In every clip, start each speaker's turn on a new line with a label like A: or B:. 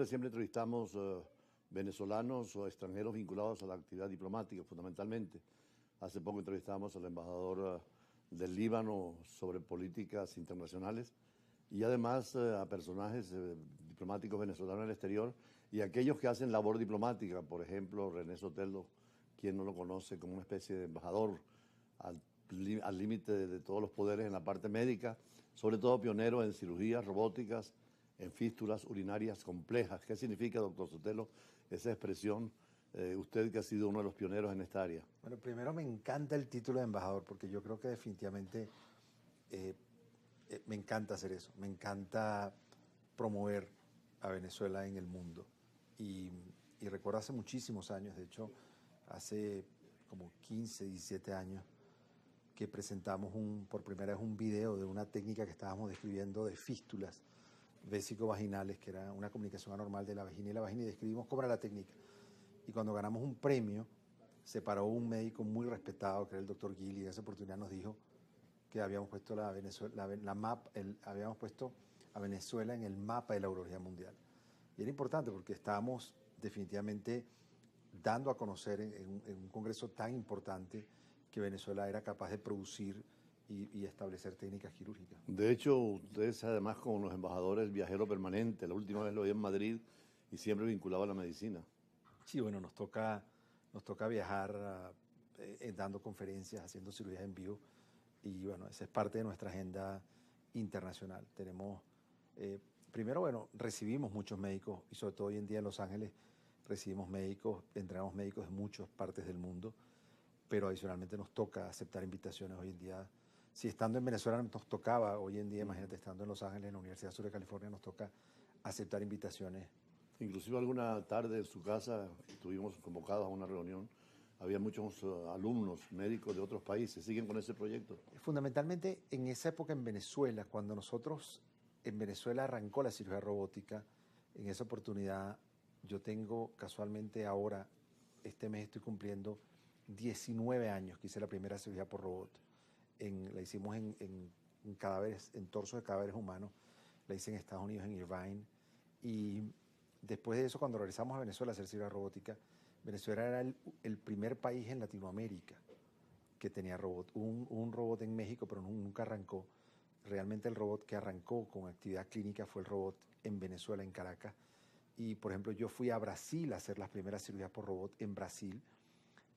A: Embajadores siempre entrevistamos venezolanos o extranjeros vinculados a la actividad diplomática, fundamentalmente. Hace poco entrevistamos al embajador del Líbano sobre políticas internacionales y además a personajes diplomáticos venezolanos en el exterior y aquellos que hacen labor diplomática, por ejemplo, René Sotelo, quien no lo conoce, como una especie de embajador al límite de todos los poderes en la parte médica, sobre todo pionero en cirugías robóticas, en fístulas urinarias complejas. ¿Qué significa, doctor Sotelo, esa expresión? Usted que ha sido uno de los pioneros en esta área.
B: Bueno, primero me encanta el título de embajador porque yo creo que definitivamente me encanta hacer eso. Me encanta promover a Venezuela en el mundo. Y recuerdo hace muchísimos años, de hecho, hace como 15, 17 años, que presentamos por primera vez un video de una técnica que estábamos describiendo de fístulas vésico-vaginales, que era una comunicación anormal de la vagina y la vagina, y describimos cómo era la técnica. Y cuando ganamos un premio, se paró un médico muy respetado, que era el doctor Gili, y en esa oportunidad nos dijo que habíamos puesto habíamos puesto a Venezuela en el mapa de la urología mundial. Y era importante porque estábamos definitivamente dando a conocer en un congreso tan importante que Venezuela era capaz de producir y establecer técnicas quirúrgicas.
A: De hecho, ustedes además con los embajadores viajero permanente, la última vez lo vi en Madrid y siempre vinculado a la medicina.
B: Sí, bueno, nos toca viajar dando conferencias, haciendo cirugías en vivo y bueno, esa es parte de nuestra agenda internacional. Tenemos, primero, bueno, recibimos muchos médicos y sobre todo hoy en día en Los Ángeles recibimos médicos, entrenamos médicos de muchas partes del mundo, pero adicionalmente nos toca aceptar invitaciones hoy en día. Si estando en Venezuela nos tocaba, hoy en día, imagínate, estando en Los Ángeles, en la Universidad Sur de California, nos toca aceptar invitaciones.
A: Inclusive alguna tarde en su casa estuvimos convocados a una reunión. Había muchos alumnos médicos de otros países. ¿Siguen con ese proyecto?
B: Fundamentalmente en esa época en Venezuela, cuando en Venezuela arrancó la cirugía robótica, en esa oportunidad yo tengo casualmente ahora, este mes estoy cumpliendo 19 años que hice la primera cirugía por robot. La hicimos en cadáveres, en torsos de cadáveres humanos. La hice en Estados Unidos, en Irvine. Y después de eso, cuando regresamos a Venezuela a hacer cirugía robótica, Venezuela era el primer país en Latinoamérica que tenía robot. Un robot en México, pero nunca arrancó. Realmente el robot que arrancó con actividad clínica fue el robot en Venezuela, en Caracas. Y, por ejemplo, yo fui a Brasil a hacer las primeras cirugías por robot en Brasil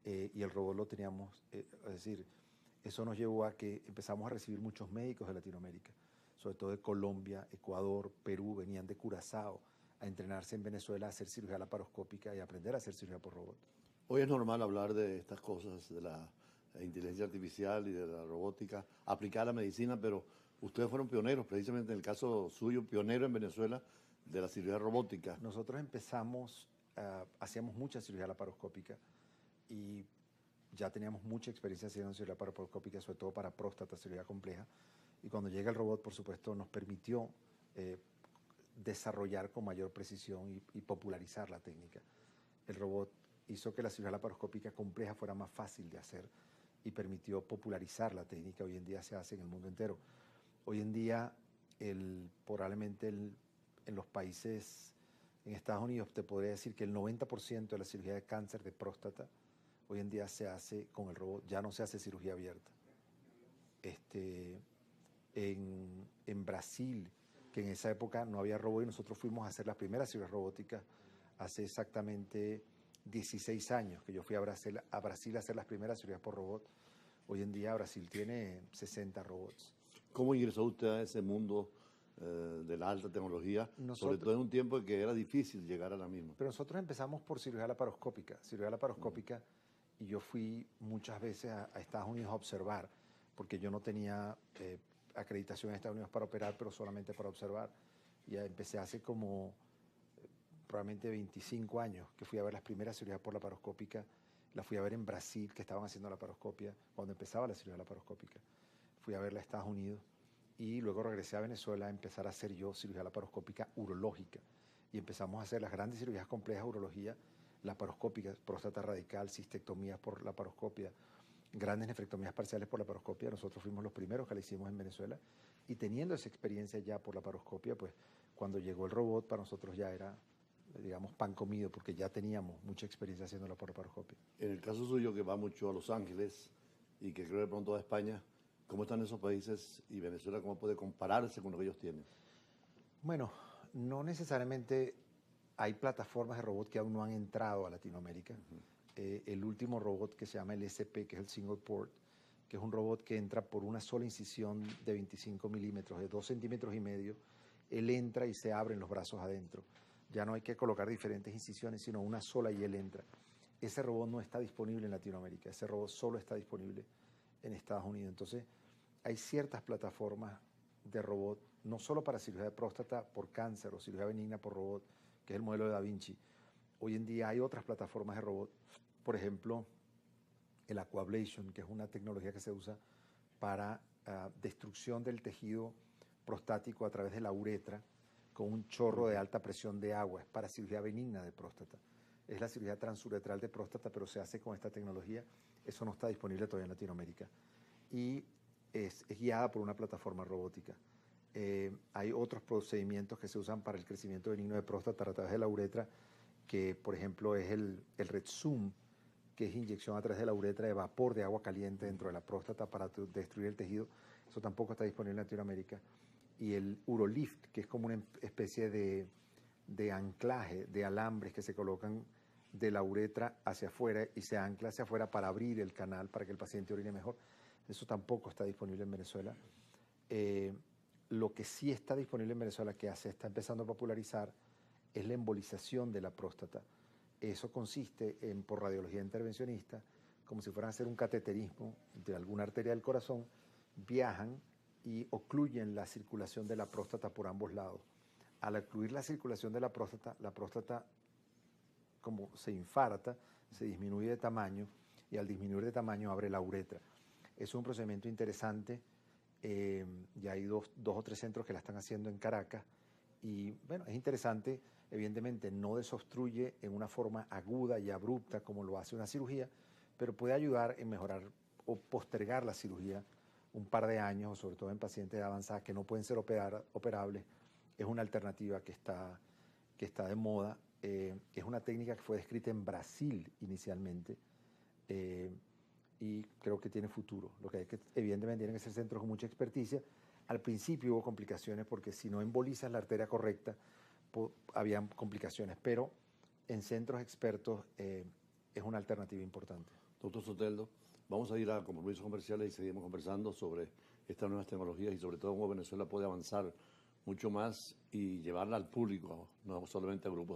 B: y el robot lo teníamos, es decir, eso nos llevó a que empezamos a recibir muchos médicos de Latinoamérica, sobre todo de Colombia, Ecuador, Perú, venían de Curazao a entrenarse en Venezuela a hacer cirugía laparoscópica y aprender a hacer cirugía por robot.
A: Hoy es normal hablar de estas cosas, de la inteligencia artificial y de la robótica aplicada a la medicina, pero ustedes fueron pioneros, precisamente en el caso suyo, pionero en Venezuela de la cirugía robótica.
B: Nosotros empezamos, hacíamos mucha cirugía laparoscópica y ya teníamos mucha experiencia haciendo cirugía laparoscópica, sobre todo para próstata, cirugía compleja. Y cuando llega el robot, por supuesto, nos permitió desarrollar con mayor precisión y popularizar la técnica. El robot hizo que la cirugía laparoscópica compleja fuera más fácil de hacer y permitió popularizar la técnica. Hoy en día se hace en el mundo entero. Hoy en día, probablemente en los países, en Estados Unidos, te podría decir que el 90% de la cirugía de cáncer de próstata hoy en día se hace con el robot, ya no se hace cirugía abierta. En Brasil, que en esa época no había robot y nosotros fuimos a hacer las primeras cirugías robóticas hace exactamente 16 años que yo fui a Brasil a hacer las primeras cirugías por robot. Hoy en día Brasil tiene 60 robots.
A: ¿Cómo ingresó usted a ese mundo de la alta tecnología, sobre todo en un tiempo en que era difícil llegar a la misma?
B: Pero nosotros empezamos por cirugía laparoscópica. Y yo fui muchas veces a Estados Unidos a observar, porque yo no tenía acreditación en Estados Unidos para operar, pero solamente para observar. Y empecé hace como probablemente 25 años que fui a ver las primeras cirugías por laparoscópica. La fui a ver en Brasil, que estaban haciendo laparoscopia, cuando empezaba la cirugía laparoscópica. Fui a verla a Estados Unidos y luego regresé a Venezuela a empezar a hacer yo cirugía laparoscópica urológica. Y empezamos a hacer las grandes cirugías complejas de urología, laparoscópicas, próstata radical, cistectomías por laparoscopia, grandes nefrectomías parciales por laparoscopia. Nosotros fuimos los primeros que la hicimos en Venezuela. Y teniendo esa experiencia ya por laparoscopia, pues cuando llegó el robot para nosotros ya era digamos, pan comido, porque ya teníamos mucha experiencia haciendo la laparoscopia.
A: En el caso suyo, que va mucho a Los Ángeles y que creo de pronto a España, ¿cómo están esos países y Venezuela cómo puede compararse con lo que ellos tienen?
B: Bueno, no necesariamente hay plataformas de robot que aún no han entrado a Latinoamérica. El último robot que se llama el SP, que es el Single Port, que es un robot que entra por una sola incisión de 25 milímetros, de 2,5 centímetros, él entra y se abren los brazos adentro. Ya no hay que colocar diferentes incisiones, sino una sola y él entra. Ese robot no está disponible en Latinoamérica, ese robot solo está disponible en Estados Unidos. Entonces, hay ciertas plataformas de robot, no solo para cirugía de próstata por cáncer o cirugía benigna por robot, que es el modelo de Da Vinci. Hoy en día hay otras plataformas de robot, por ejemplo, el Aquablation, que es una tecnología que se usa para destrucción del tejido prostático a través de la uretra con un chorro de alta presión de agua. Es para cirugía benigna de próstata. Es la cirugía transuretral de próstata, pero se hace con esta tecnología. Eso no está disponible todavía en Latinoamérica. Y es guiada por una plataforma robótica. Hay otros procedimientos que se usan para el crecimiento benigno de próstata a través de la uretra, que por ejemplo es el RedZoom, que es inyección a través de la uretra de vapor de agua caliente dentro de la próstata para destruir el tejido. Eso tampoco está disponible en Latinoamérica. Y el Urolift, que es como una especie de anclaje de alambres que se colocan de la uretra hacia afuera y se ancla hacia afuera para abrir el canal para que el paciente orine mejor. Eso tampoco está disponible en Venezuela. Lo que sí está disponible en Venezuela, que se está empezando a popularizar, es la embolización de la próstata. Eso consiste en, por radiología intervencionista, como si fueran a hacer un cateterismo de alguna arteria del corazón, viajan y ocluyen la circulación de la próstata por ambos lados. Al ocluir la circulación de la próstata como se infarta, se disminuye de tamaño y al disminuir de tamaño abre la uretra. Es un procedimiento interesante. Ya hay dos o tres centros que la están haciendo en Caracas y bueno, es interesante. Evidentemente no desobstruye en una forma aguda y abrupta como lo hace una cirugía, pero puede ayudar en mejorar o postergar la cirugía un par de años, sobre todo en pacientes avanzadas que no pueden ser operables. Es una alternativa que está de moda. Es una técnica que fue descrita en Brasil inicialmente y creo que tiene futuro. Lo que hay que, evidentemente, tienen que ser centros con mucha experticia. Al principio hubo complicaciones porque si no embolizas la arteria correcta, habían complicaciones, pero en centros expertos es una alternativa importante.
A: Doctor Soteldo, vamos a ir a compromisos comerciales y seguimos conversando sobre estas nuevas tecnologías y sobre todo cómo Venezuela puede avanzar mucho más y llevarla al público, no solamente a grupos